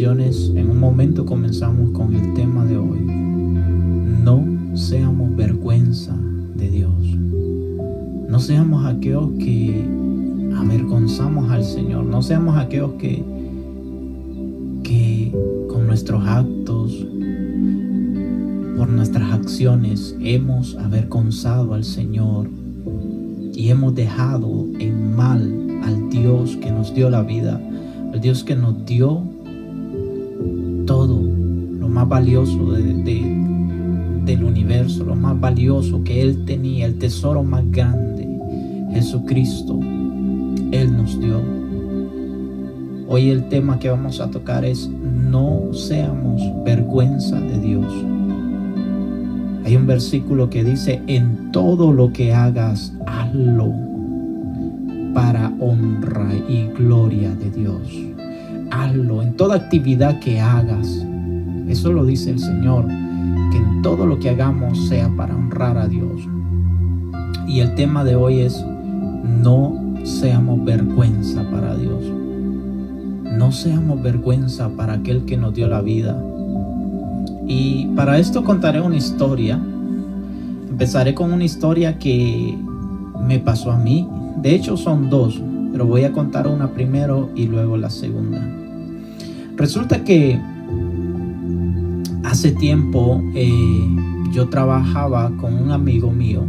bendiciones. En un momento comenzamos con el tema de hoy. No seamos vergüenza de Dios. No seamos aquellos que avergonzamos al Señor. No seamos aquellos que con nuestros actos, por nuestras acciones, hemos avergonzado al Señor y hemos dejado en mal al Dios que nos dio la vida, al Dios que nos dio todo, lo más valioso del universo, lo más valioso que Él tenía, el tesoro más grande, Jesucristo, Él nos dio. Hoy el tema que vamos a tocar es: no seamos vergüenza de Dios. Hay un versículo que dice: en todo lo que hagas, hazlo para honra y gloria de Dios. Hazlo en toda actividad que hagas. Eso lo dice el Señor, que en todo lo que hagamos sea para honrar a Dios. Y el tema de hoy es: no seamos vergüenza para Dios. No seamos vergüenza para aquel que nos dio la vida. Y para esto contaré una historia. Empezaré con una historia que me pasó a mí. De hecho son dos, pero voy a contar una primero y luego la segunda. Resulta que hace tiempo yo trabajaba con un amigo mío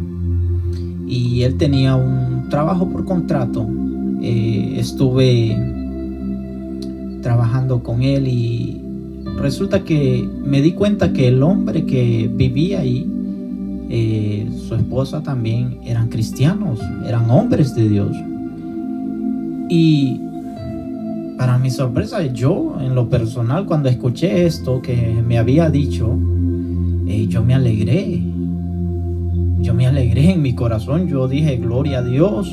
y él tenía un trabajo por contrato. Estuve trabajando con él y resulta que me di cuenta que el hombre que vivía ahí, su esposa también, eran cristianos, eran hombres de Dios. Y para mi sorpresa, yo en lo personal, cuando escuché esto que me había dicho, yo me alegré en mi corazón. Yo dije: gloria a Dios,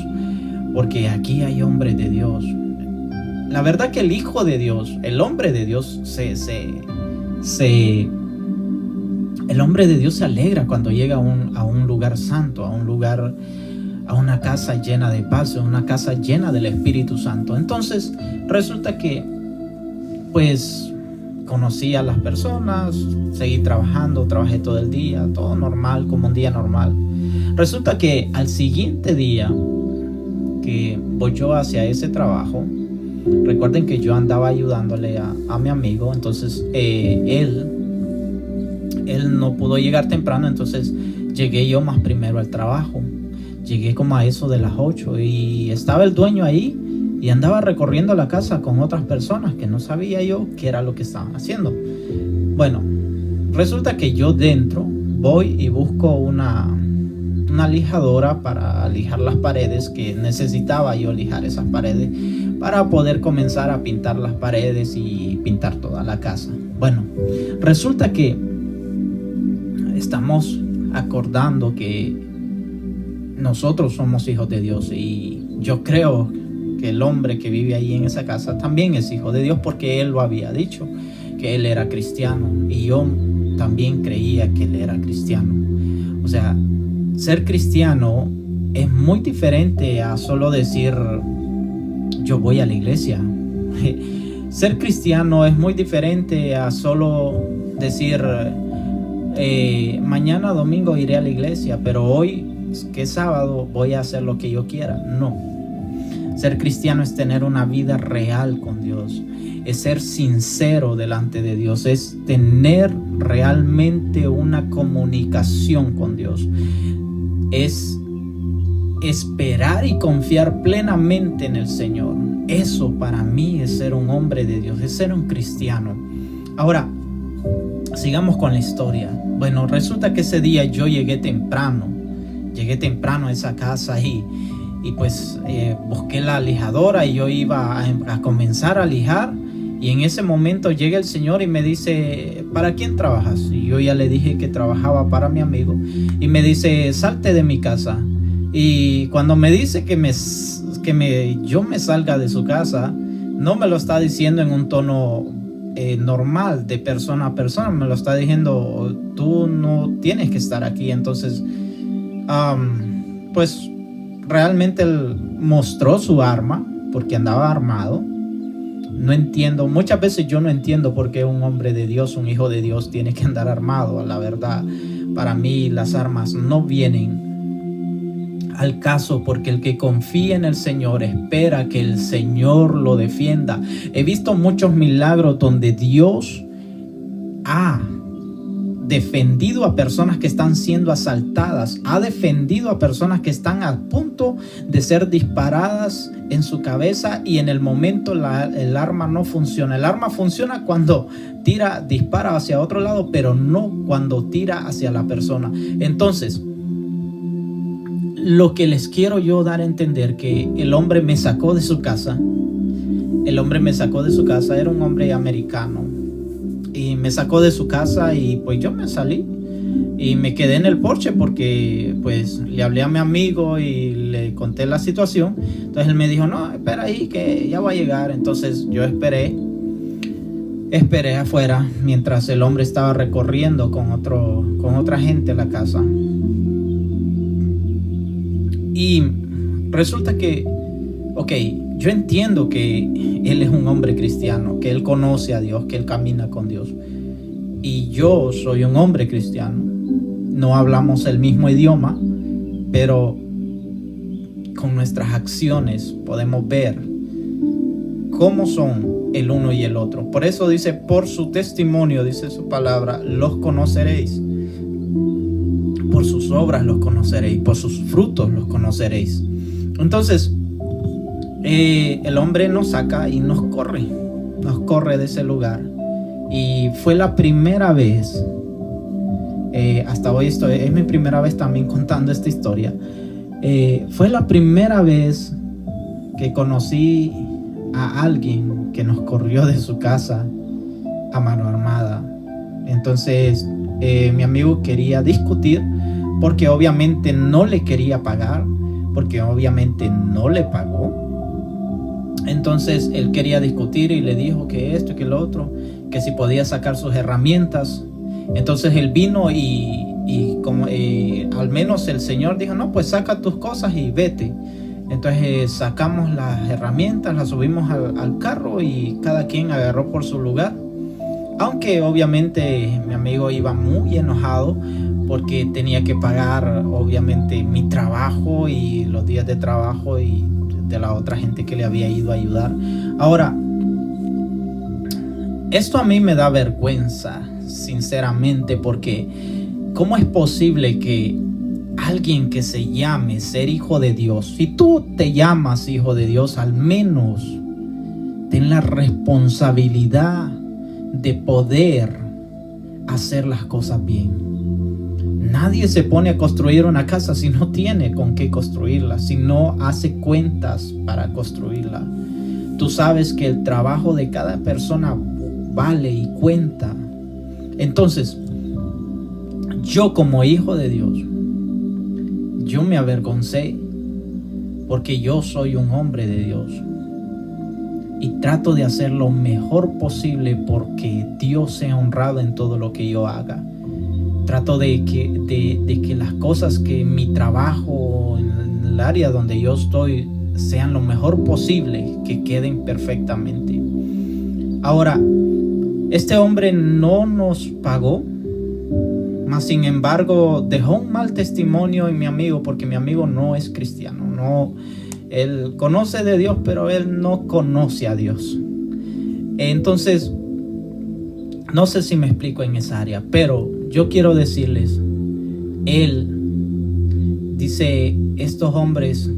porque aquí hay hombres de Dios. La verdad que el Hijo de Dios, el hombre de Dios, el hombre de Dios se alegra cuando llega a un lugar santo, a una casa llena de paz, a una casa llena del Espíritu Santo. Entonces resulta que pues conocí a las personas, seguí trabajando, trabajé todo el día, todo normal, como un día normal. Resulta que al siguiente día que voy yo hacia ese trabajo, recuerden que yo andaba ayudándole a mi amigo. Entonces él no pudo llegar temprano, entonces llegué yo más primero al trabajo. Llegué como a eso de las 8 y estaba el dueño ahí y andaba recorriendo la casa con otras personas que no sabía yo qué era lo que estaban haciendo. Bueno, resulta que yo dentro voy y busco una lijadora para lijar las paredes, que necesitaba yo lijar esas paredes para poder comenzar a pintar las paredes y pintar toda la casa. Bueno, resulta que estamos acordando que nosotros somos hijos de Dios y yo creo que el hombre que vive ahí en esa casa también es hijo de Dios, porque él lo había dicho, que él era cristiano, y yo también creía que él era cristiano. O sea, ser cristiano es muy diferente a solo decir yo voy a la iglesia. Ser cristiano es muy diferente a solo decir mañana domingo iré a la iglesia, pero hoy que es sábado voy a hacer lo que yo quiera. No. Ser cristiano es tener una vida real con Dios, es ser sincero delante de Dios, es tener realmente una comunicación con Dios, es esperar y confiar plenamente en el Señor. Eso para mí es ser un hombre de Dios, es ser un cristiano. Ahora, sigamos con la historia. Bueno, resulta que ese día yo llegué temprano a esa casa y pues busqué la lijadora y yo iba a comenzar a lijar, y en ese momento llega el Señor y me dice: ¿para quién trabajas? Y yo ya le dije que trabajaba para mi amigo, y me dice: salte de mi casa. Y cuando me dice yo me salga de su casa, no me lo está diciendo en un tono normal de persona a persona, me lo está diciendo: tú no tienes que estar aquí. Entonces pues realmente él mostró su arma, porque andaba armado, no entiendo, muchas veces yo no entiendo por qué un hombre de Dios, un hijo de Dios tiene que andar armado. La verdad, para mí las armas no vienen al caso, porque el que confía en el Señor espera que el Señor lo defienda. He visto muchos milagros donde Dios ha defendido a personas que están siendo asaltadas, ha defendido a personas que están a punto de ser disparadas en su cabeza, y en el momento el arma no funciona. El arma funciona cuando dispara hacia otro lado, pero no cuando tira hacia la persona. Entonces, lo que les quiero yo dar a entender, que el hombre me sacó de su casa. Era un hombre americano. Y me sacó de su casa, y pues yo me salí y me quedé en el porche, porque pues le hablé a mi amigo y le conté la situación. Entonces él me dijo, no, espera ahí que ya va a llegar. Entonces yo esperé afuera mientras el hombre estaba recorriendo con otra gente la casa. Y resulta que, yo entiendo que él es un hombre cristiano, que él conoce a Dios, que él camina con Dios. Y yo soy un hombre cristiano. No hablamos el mismo idioma, pero con nuestras acciones podemos ver cómo son el uno y el otro. Por eso dice, por su testimonio, dice su palabra, los conoceréis. Por sus obras los conoceréis, por sus frutos los conoceréis. Entonces, el hombre nos saca y nos corre de ese lugar. Y fue la primera vez, hasta hoy es mi primera vez también contando esta historia. Fue la primera vez que conocí a alguien que nos corrió de su casa a mano armada. Entonces mi amigo quería discutir, porque obviamente no le quería pagar, porque obviamente no le pagó. Entonces él quería discutir y le dijo que esto y que lo otro, que si podía sacar sus herramientas. Entonces él vino y como al menos el Señor dijo, no, pues saca tus cosas y vete. Entonces sacamos las herramientas, las subimos al carro y cada quien agarró por su lugar. Aunque obviamente mi amigo iba muy enojado, porque tenía que pagar obviamente mi trabajo y los días de trabajo y de la otra gente que le había ido a ayudar. Ahora, esto a mí me da vergüenza, sinceramente, porque ¿cómo es posible que alguien que se llame ser hijo de Dios, si tú te llamas hijo de Dios, al menos ten la responsabilidad de poder hacer las cosas bien? Nadie se pone a construir una casa si no tiene con qué construirla, si no hace cuentas para construirla. Tú sabes que el trabajo de cada persona vale y cuenta. Entonces, yo como hijo de Dios, yo me avergoncé, porque yo soy un hombre de Dios y trato de hacer lo mejor posible porque Dios sea honrado en todo lo que yo haga. Trato de que las cosas, que mi trabajo, en el área donde yo estoy, sean lo mejor posible, que queden perfectamente. Ahora, este hombre no nos pagó, mas sin embargo dejó un mal testimonio en mi amigo, porque mi amigo no es cristiano. No, él conoce de Dios, pero él no conoce a Dios. Entonces, no sé si me explico en esa área, pero yo quiero decirles, él dice, estos hombres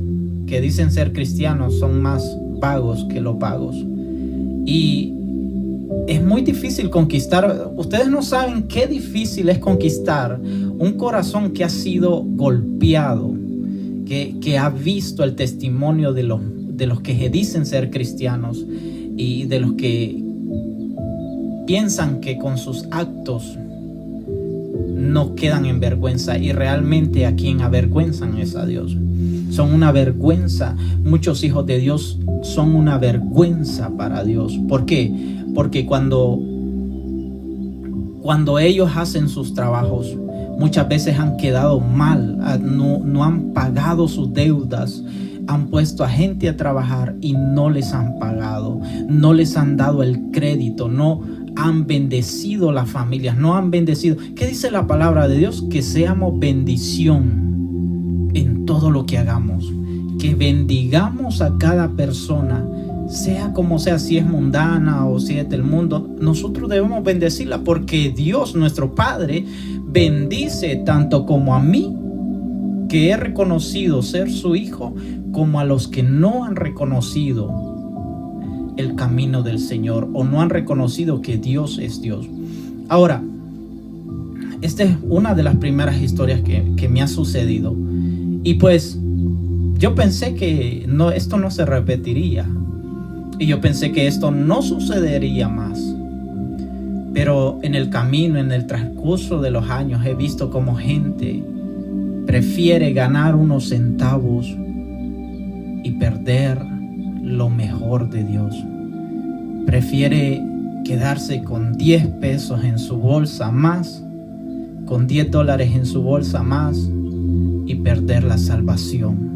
que dicen ser cristianos son más vagos que los pagos. Y es muy difícil conquistar. Ustedes no saben qué difícil es conquistar un corazón que ha sido golpeado, que ha visto el testimonio de los que dicen ser cristianos y de los que piensan que con sus actos no quedan en vergüenza, y realmente a quien avergüenzan es a Dios. Son una vergüenza. Muchos hijos de Dios son una vergüenza para Dios. ¿Por qué? Porque cuando ellos hacen sus trabajos, muchas veces han quedado mal, no han pagado sus deudas, han puesto a gente a trabajar y no les han pagado, no les han dado el crédito, no han bendecido las familias, no han bendecido. ¿Qué dice la palabra de Dios? Que seamos bendición en todo lo que hagamos, que bendigamos a cada persona, sea como sea, si es mundana o si es del mundo. Nosotros debemos bendecirla, porque Dios, nuestro Padre, bendice tanto como a mí, que he reconocido ser su hijo, como a los que no han reconocido el camino del Señor o no han reconocido que Dios es Dios. Ahora, esta es una de las primeras historias que me ha sucedido, y pues yo pensé que esto no se repetiría, y yo pensé que esto no sucedería más. Pero en el camino, en el transcurso de los años, he visto cómo gente prefiere ganar unos centavos y perder lo mejor de Dios. Prefiere quedarse con 10 pesos en su bolsa más, con $10 en su bolsa más, y perder la salvación.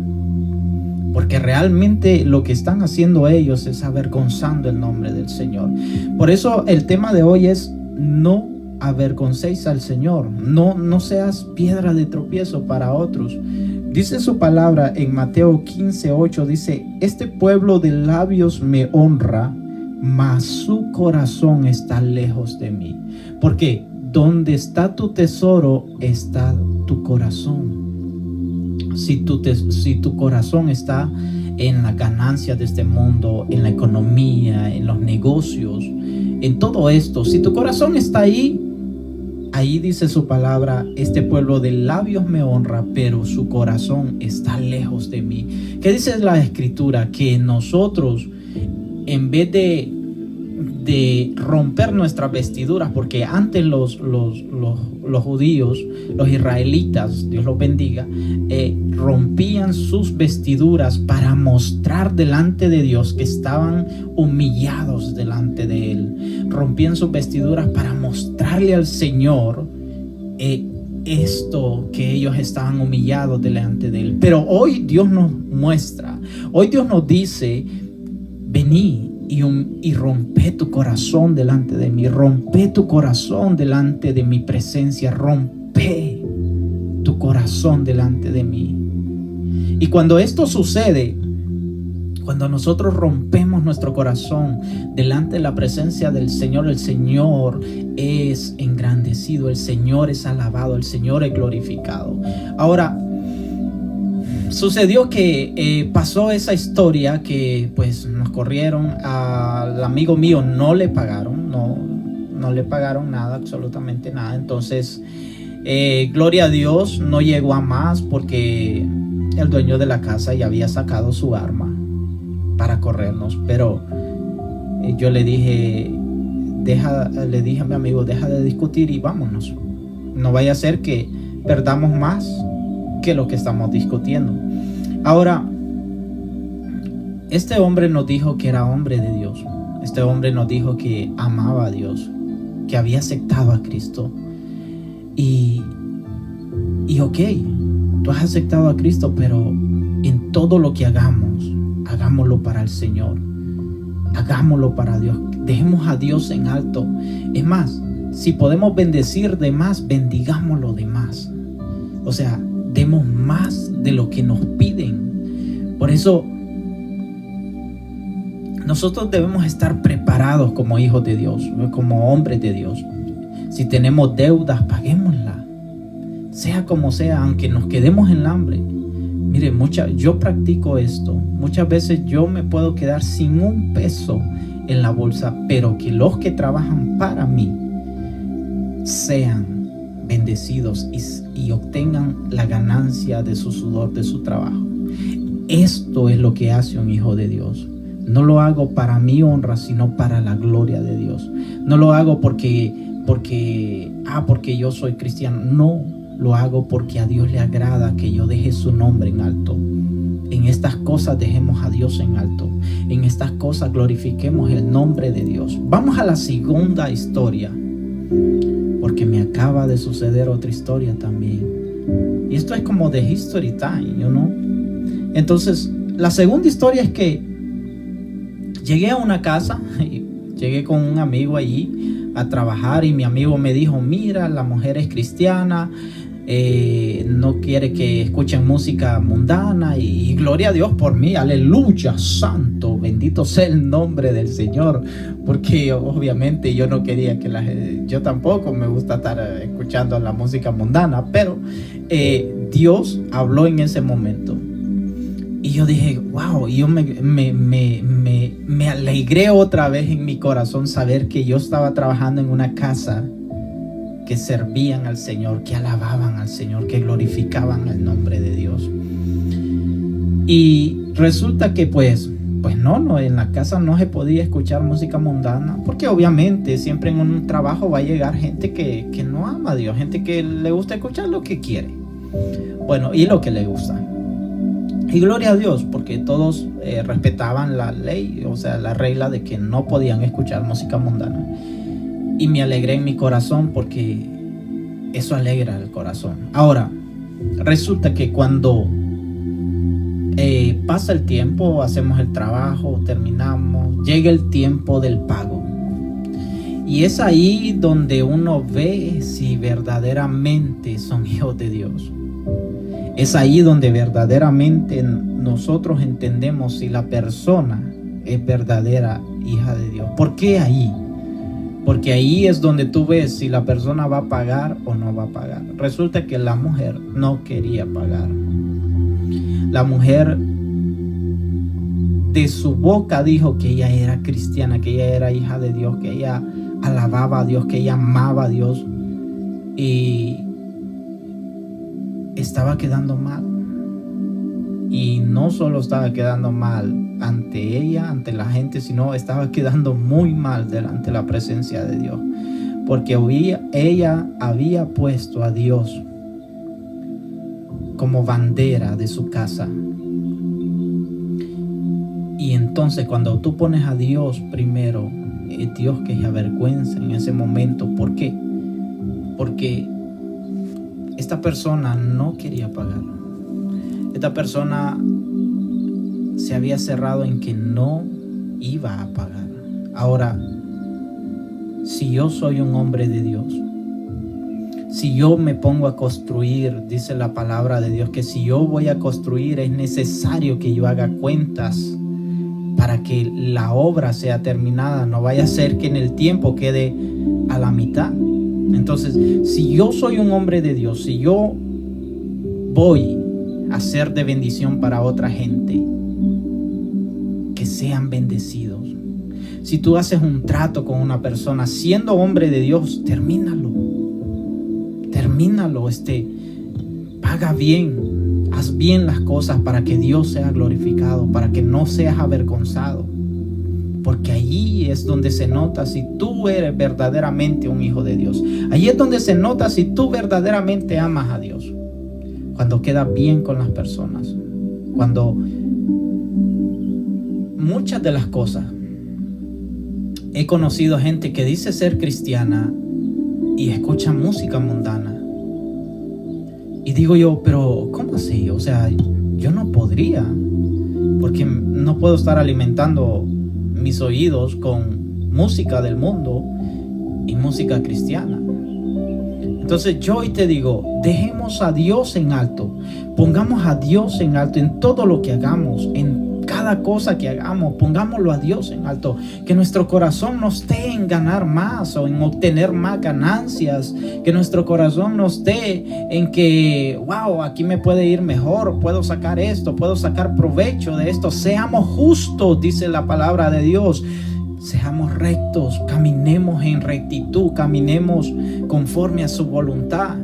Porque realmente lo que están haciendo ellos es avergonzando el nombre del Señor. Por eso el tema de hoy es: no avergoncéis al Señor. No seas piedra de tropiezo para otros. Dice su palabra en Mateo 15:8, dice: este pueblo de labios me honra, mas su corazón está lejos de mí. Porque donde está tu tesoro, está tu corazón. Si tu corazón está en la ganancia de este mundo, en la economía, en los negocios, en todo esto, si tu corazón está ahí dice su palabra: este pueblo de labios me honra, pero su corazón está lejos de mí. ¿Qué dice la Escritura? Que nosotros, en vez de romper nuestras vestiduras, porque antes los judíos, los israelitas, Dios los bendiga, rompían sus vestiduras para mostrar delante de Dios que estaban humillados delante de Él. Rompían sus vestiduras para mostrarle al Señor esto, que ellos estaban humillados delante de Él. Pero hoy Dios nos muestra, hoy Dios nos dice: vení y rompe tu corazón delante de mí, rompe tu corazón delante de mi presencia, rompe tu corazón delante de mí. Y cuando esto sucede, cuando nosotros rompemos nuestro corazón delante de la presencia del Señor, el Señor es engrandecido, el Señor es alabado, el Señor es glorificado. Ahora, sucedió que pasó esa historia que pues nos corrieron. Al amigo mío no le pagaron, no le pagaron nada, absolutamente nada. Entonces, gloria a Dios, no llegó a más, porque el dueño de la casa ya había sacado su arma para corrernos. Pero yo le dije a mi amigo: deja de discutir y vámonos. No vaya a ser que perdamos más que lo que estamos discutiendo. Ahora, este hombre nos dijo que era hombre de Dios. Este hombre nos dijo que amaba a Dios, que había aceptado a Cristo. Y ok, tú has aceptado a Cristo, pero en todo lo que hagamos, hagámoslo para el Señor, hagámoslo para Dios. Dejemos a Dios en alto. Es más, si podemos bendecir de más, bendigámoslo de más. O sea, demos más de lo que nos piden. Por eso nosotros debemos estar preparados como hijos de Dios, como hombres de Dios. Si tenemos deudas, paguémoslas, sea como sea, aunque nos quedemos en el hambre. Mire, yo practico esto. Muchas veces yo me puedo quedar sin un peso en la bolsa, pero que los que trabajan para mí sean bendecidos y obtengan la ganancia de su sudor, de su trabajo. Esto es lo que hace un hijo de Dios. No lo hago para mi honra, sino para la gloria de Dios. No lo hago porque yo soy cristiano. No, lo hago porque a Dios le agrada que yo deje su nombre en alto. En estas cosas dejemos a Dios en alto. En estas cosas glorifiquemos el nombre de Dios. Vamos a la segunda historia, porque me acaba de suceder otra historia también. Y esto es como de History Time, ¿no? Entonces, La segunda historia es que llegué a una casa, llegué con un amigo allí a trabajar y mi amigo me dijo, mira, la mujer es cristiana, no quiere que escuchen música mundana y gloria a Dios por mí, aleluya, santo, bendito sea el nombre del Señor, porque obviamente yo no quería que yo tampoco me gusta estar escuchando la música mundana, pero Dios habló en ese momento. Y yo dije, wow, y yo me alegré otra vez en mi corazón saber que yo estaba trabajando en una casa que servían al Señor, que alababan al Señor, que glorificaban el nombre de Dios. Y resulta que pues no, en la casa no se podía escuchar música mundana, porque obviamente siempre en un trabajo va a llegar gente que no ama a Dios, gente que le gusta escuchar lo que quiere, bueno, y lo que le gusta. Y gloria a Dios, porque todos respetaban la ley, o sea, la regla de que no podían escuchar música mundana. Y me alegré en mi corazón porque eso alegra el corazón. Ahora, resulta que cuando pasa el tiempo, hacemos el trabajo, terminamos, llega el tiempo del pago. Y es ahí donde uno ve si verdaderamente son hijos de Dios. Es ahí donde verdaderamente nosotros entendemos si la persona es verdadera hija de Dios. ¿Por qué ahí? Porque ahí es donde tú ves si la persona va a pagar o no va a pagar. Resulta que la mujer no quería pagar. La mujer de su boca dijo que ella era cristiana, que ella era hija de Dios, que ella alababa a Dios, que ella amaba a Dios. Y estaba quedando mal. Y no solo estaba quedando mal ante ella, ante la gente, sino estaba quedando muy mal delante de la presencia de Dios, porque ella había puesto a Dios como bandera de su casa. Y entonces cuando tú pones a Dios primero, es Dios que se avergüenza en ese momento. ¿Por qué? Porque esta persona no quería pagar. Esta persona se había cerrado en que no iba a pagar. Ahora, si yo soy un hombre de Dios, si yo me pongo a construir, dice la palabra de Dios, que si yo voy a construir es necesario que yo haga cuentas para que la obra sea terminada. No vaya a ser que en el tiempo quede a la mitad. Entonces, si yo soy un hombre de Dios, si yo voy a ser de bendición para otra gente, que sean bendecidos. Si tú haces un trato con una persona siendo hombre de Dios, termínalo, paga bien, haz bien las cosas para que Dios sea glorificado, para que no seas avergonzado, porque allí es donde se nota si tú eres verdaderamente un hijo de Dios. Allí es donde se nota si tú verdaderamente amas a Dios. Cuando quedas bien con las personas, cuando muchas de las cosas, he conocido gente que dice ser cristiana y escucha música mundana. Y digo yo, pero ¿cómo así? O sea, yo no podría, porque no puedo estar alimentando mis oídos con música del mundo y música cristiana. Entonces yo hoy te digo, dejemos a Dios en alto, pongamos a Dios en alto en todo lo que hagamos, en cada cosa que hagamos, pongámoslo a Dios en alto, que nuestro corazón no esté en ganar más o en obtener más ganancias, que nuestro corazón no esté en que, wow, aquí me puede ir mejor, puedo sacar esto, puedo sacar provecho de esto. Seamos justos, dice la palabra de Dios. Seamos rectos, caminemos en rectitud, caminemos conforme a su voluntad,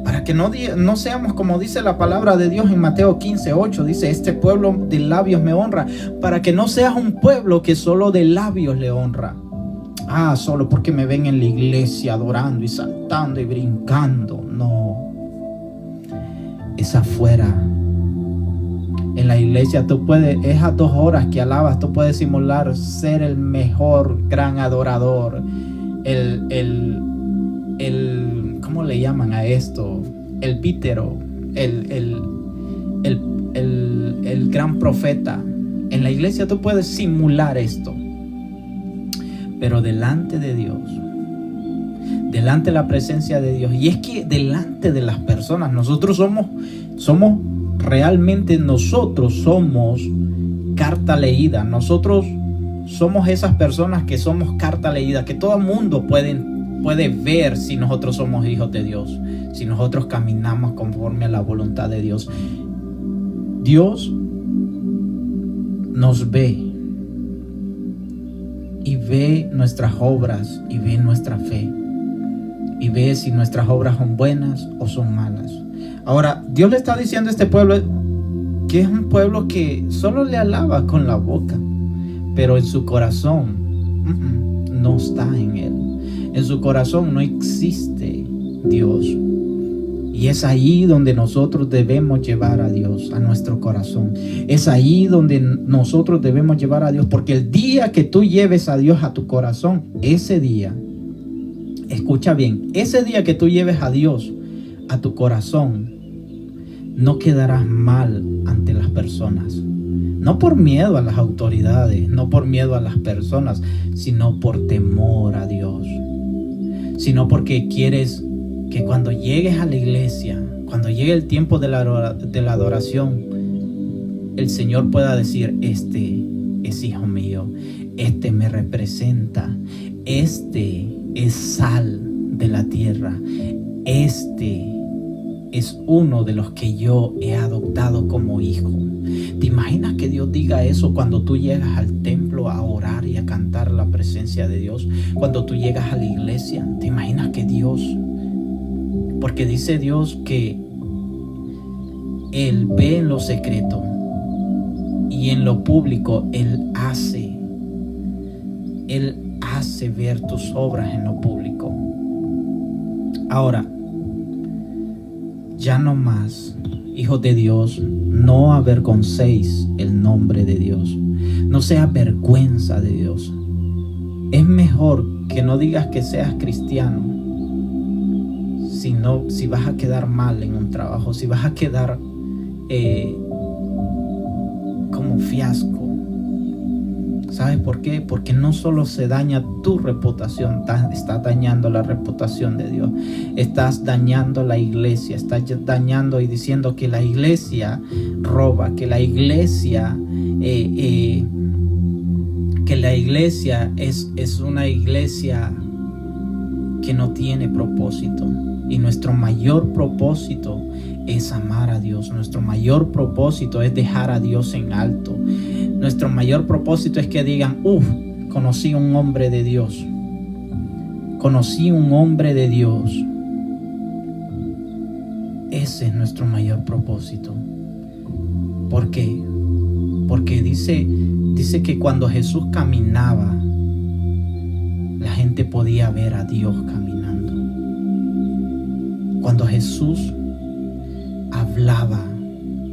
para que no seamos como dice la palabra de Dios en Mateo 15:8, dice, este pueblo de labios me honra, para que no seas un pueblo que solo de labios le honra. Solo porque me ven en la iglesia adorando y saltando y brincando. No, es afuera. En la iglesia tú puedes, esas 2 horas que alabas, tú puedes simular ser el mejor gran adorador, ¿cómo le llaman a esto? El pítero, el el gran profeta. En la iglesia tú puedes simular esto, pero delante de Dios, delante de la presencia de Dios, y es que delante de las personas, nosotros somos carta leída. Nosotros somos esas personas que somos carta leída, que todo el mundo puede ver si nosotros somos hijos de Dios, si nosotros caminamos conforme a la voluntad de Dios. Dios nos ve y ve nuestras obras y ve nuestra fe y ve si nuestras obras son buenas o son malas. Ahora, Dios le está diciendo a este pueblo que es un pueblo que solo le alaba con la boca, pero en su corazón no está en él. En su corazón no existe Dios. Y es ahí donde nosotros debemos llevar a Dios, a nuestro corazón. Es ahí donde nosotros debemos llevar a Dios, porque el día que tú lleves a Dios a tu corazón, ese día, escucha bien, ese día que tú lleves a Dios a tu corazón, no quedarás mal ante las personas. No por miedo a las autoridades, no por miedo a las personas, sino por temor a Dios. Sino porque quieres que cuando llegues a la iglesia, cuando llegue el tiempo de la adoración, el Señor pueda decir: este es hijo mío, este me representa, este es sal de la tierra, este es uno de los que yo he adoptado como hijo. ¿Te imaginas que Dios diga eso cuando tú llegas al templo a orar y a cantar la presencia de Dios? Cuando tú llegas a la iglesia, ¿te imaginas que Dios? Porque dice Dios que Él ve en lo secreto y en lo público Él hace ver tus obras en lo público. Ahora, ya no más, hijos de Dios, no avergoncéis el nombre de Dios. No sea vergüenza de Dios. Es mejor que no digas que seas cristiano, si vas a quedar mal en un trabajo, si vas a quedar como fiasco. ¿Sabes por qué? Porque no solo se daña tu reputación, estás dañando la reputación de Dios. Estás dañando la iglesia, estás dañando y diciendo que la iglesia roba, que la iglesia es una iglesia que no tiene propósito. Y nuestro mayor propósito es amar a Dios. Nuestro mayor propósito es dejar a Dios en alto. Nuestro mayor propósito es que digan: conocí un hombre de Dios. Conocí un hombre de Dios. Ese es nuestro mayor propósito. ¿Por qué? Porque dice que cuando Jesús caminaba, la gente podía ver a Dios caminando. Cuando Jesús hablaba,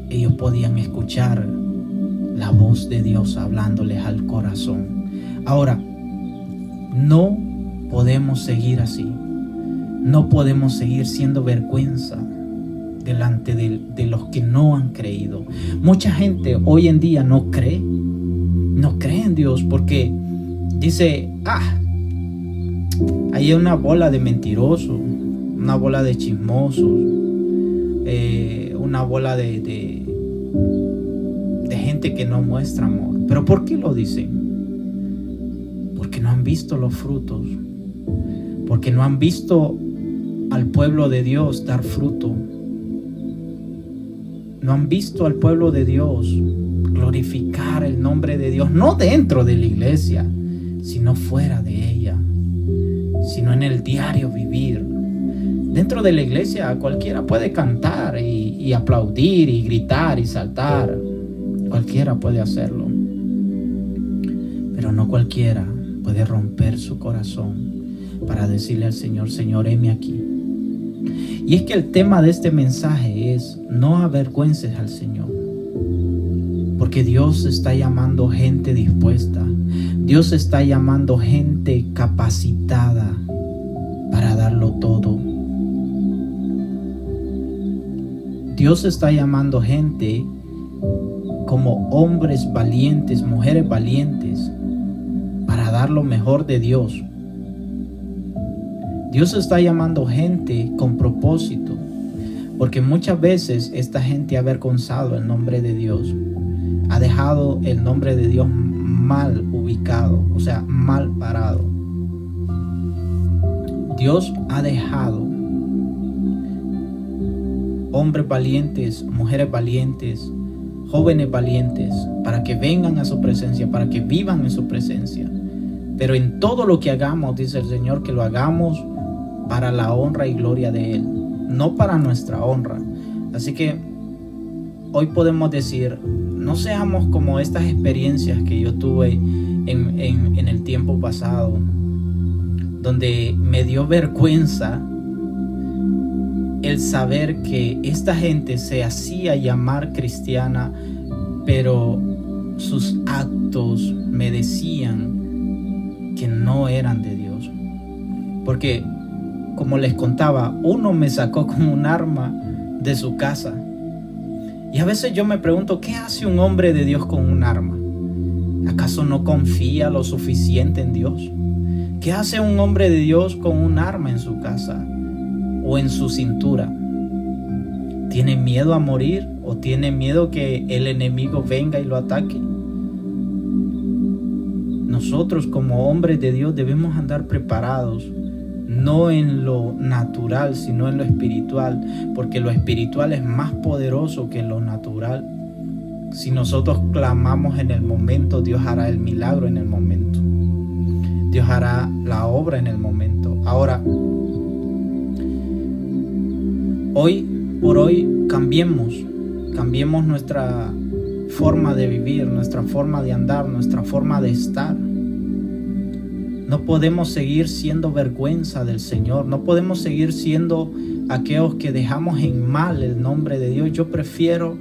ellos podían escuchar la voz de Dios hablándoles al corazón. Ahora, no podemos seguir así. No podemos seguir siendo vergüenza delante de los que no han creído. Mucha gente hoy en día no cree en Dios porque dice: ahí hay una bola de mentirosos, una bola de chismosos, una bola de gente que no muestra amor. ¿Pero por qué lo dicen? Porque no han visto los frutos, porque no han visto al pueblo de Dios dar fruto. No han visto al pueblo de Dios glorificar el nombre de Dios, no dentro de la iglesia, sino fuera de ella, sino en el diario vivir. Dentro de la iglesia cualquiera puede cantar y aplaudir y gritar y saltar. Cualquiera puede hacerlo, pero no cualquiera puede romper su corazón para decirle al Señor: Señor, heme aquí. Y es que el tema de este mensaje es: no avergüences al Señor, porque Dios está llamando gente dispuesta. Dios está llamando gente capacitada para darlo todo. Dios está llamando gente como hombres valientes, mujeres valientes, para dar lo mejor de Dios. Dios está llamando gente con propósito, porque muchas veces esta gente ha avergonzado el nombre de Dios, ha dejado el nombre de Dios mal ubicado, o sea, mal parado. Dios ha dejado hombres valientes, mujeres valientes, jóvenes valientes, para que vengan a su presencia, para que vivan en su presencia. Pero en todo lo que hagamos, dice el Señor, que lo hagamos para la honra y gloria de Él, no para nuestra honra. Así que hoy podemos decir, no seamos como estas experiencias que yo tuve en el tiempo pasado, donde me dio vergüenza el saber que esta gente se hacía llamar cristiana, pero sus actos me decían que no eran de Dios. Porque, como les contaba, uno me sacó con un arma de su casa. Y a veces yo me pregunto, ¿qué hace un hombre de Dios con un arma? ¿Acaso no confía lo suficiente en Dios? ¿Qué hace un hombre de Dios con un arma en su casa o en su cintura? ¿Tiene miedo a morir o tiene miedo que el enemigo venga y lo ataque? Nosotros como hombres de Dios debemos andar preparados, no en lo natural, sino en lo espiritual, porque lo espiritual es más poderoso que lo natural. Si nosotros clamamos en el momento, Dios hará el milagro en el momento. Dios hará la obra en el momento. Ahora, hoy por hoy cambiemos nuestra forma de vivir, nuestra forma de andar, nuestra forma de estar. No podemos seguir siendo vergüenza del Señor. No podemos seguir siendo aquellos que dejamos en mal el nombre de Dios. Yo prefiero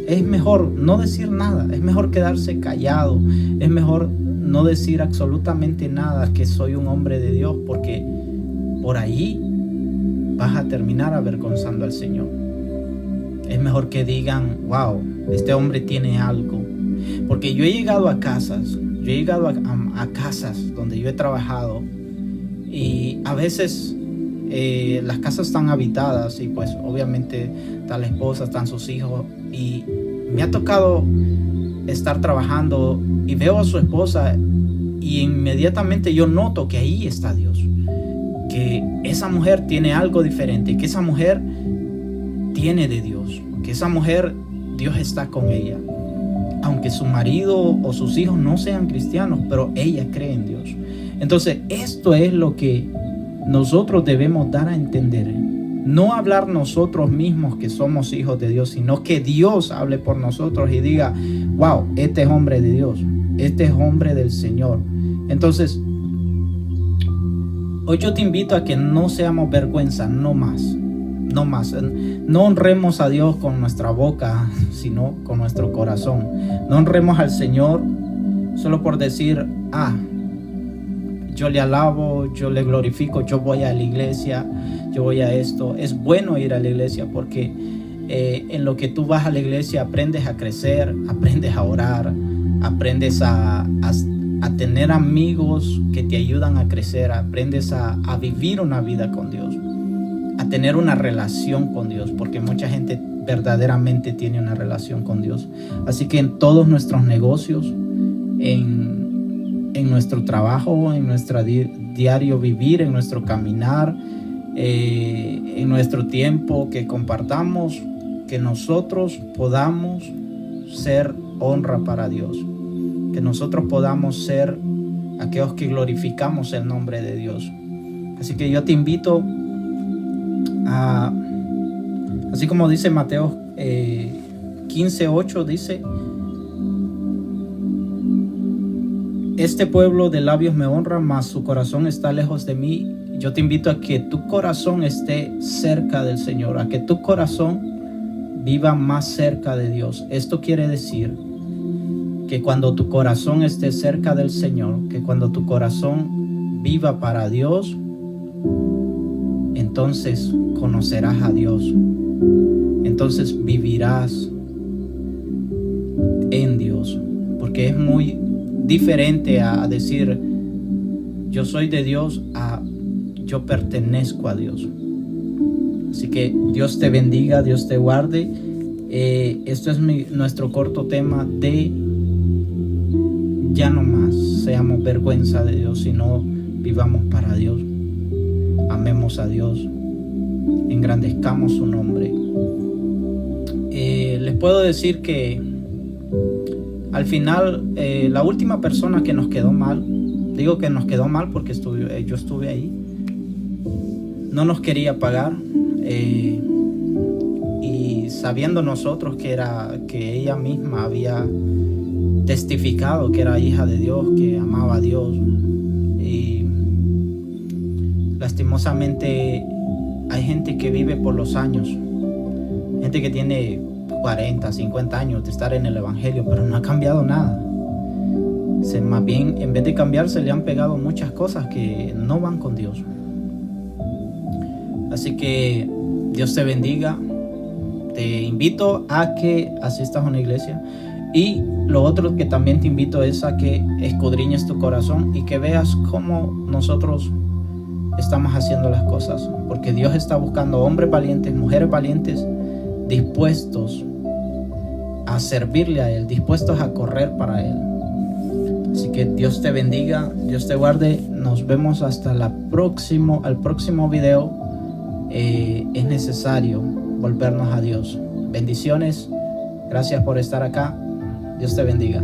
es mejor no decir nada. Es mejor quedarse callado. Es mejor no decir absolutamente nada que soy un hombre de Dios, porque por ahí vas a terminar avergonzando al Señor. Es mejor que digan, wow, este hombre tiene algo. Porque yo he llegado a casas, a casas donde yo he trabajado, y a veces las casas están habitadas y pues obviamente está la esposa, están sus hijos, y me ha tocado estar trabajando y veo a su esposa y inmediatamente yo noto que ahí está Dios, que esa mujer tiene algo diferente, que esa mujer tiene de Dios, que esa mujer, Dios está con ella. Aunque su marido o sus hijos no sean cristianos, pero ella cree en Dios. Entonces, esto es lo que nosotros debemos dar a entender. No hablar nosotros mismos que somos hijos de Dios, sino que Dios hable por nosotros y diga, wow, este es hombre de Dios, este es hombre del Señor. Entonces, hoy yo te invito a que no seamos vergüenza, no más. No honremos a Dios con nuestra boca, sino con nuestro corazón. No honremos al Señor solo por decir, yo le alabo, yo le glorifico, yo voy a la iglesia, yo voy a esto. Es bueno ir a la iglesia porque en lo que tú vas a la iglesia aprendes a crecer, aprendes a orar, aprendes a tener amigos que te ayudan a crecer, aprendes a vivir una vida con Dios, a tener una relación con Dios, porque mucha gente verdaderamente tiene una relación con Dios. Así que en todos nuestros negocios, en nuestro trabajo, en nuestro diario vivir, en nuestro caminar, en nuestro tiempo que compartamos, que nosotros podamos ser honra para Dios, que nosotros podamos ser aquellos que glorificamos el nombre de Dios. Así que yo te invito así como dice Mateo 15:8, dice, este pueblo de labios me honra, mas su corazón está lejos de mí. Yo te invito a que tu corazón esté cerca del Señor, a que tu corazón viva más cerca de Dios. Esto quiere decir que cuando tu corazón esté cerca del Señor, que cuando tu corazón viva para Dios, entonces conocerás a Dios, entonces vivirás en Dios, porque es muy diferente a decir yo soy de Dios a yo pertenezco a Dios. Así que Dios te bendiga, Dios te guarde. Esto es nuestro corto tema de ya no más seamos vergüenza de Dios, sino vivamos para Dios, amemos a Dios, engrandezcamos su nombre. Les puedo decir que al final la última persona que nos quedó mal, digo que nos quedó mal porque yo estuve ahí, no nos quería pagar, y sabiendo nosotros que ella misma había testificado que era hija de Dios, que amaba a Dios, y lastimosamente hay gente que vive por los años, gente que tiene 40, 50 años de estar en el evangelio, pero no ha cambiado nada. Más bien, en vez de cambiarse, le han pegado muchas cosas que no van con Dios. Así que Dios te bendiga. Te invito a que asistas a una iglesia, y lo otro que también te invito es a que escudriñes tu corazón y que veas cómo nosotros estamos haciendo las cosas, porque Dios está buscando hombres valientes, mujeres valientes, dispuestos a servirle a Él, dispuestos a correr para Él. Así que Dios te bendiga, Dios te guarde. Nos vemos hasta al próximo video. Es necesario volvernos a Dios. Bendiciones. Gracias por estar acá. Dios te bendiga.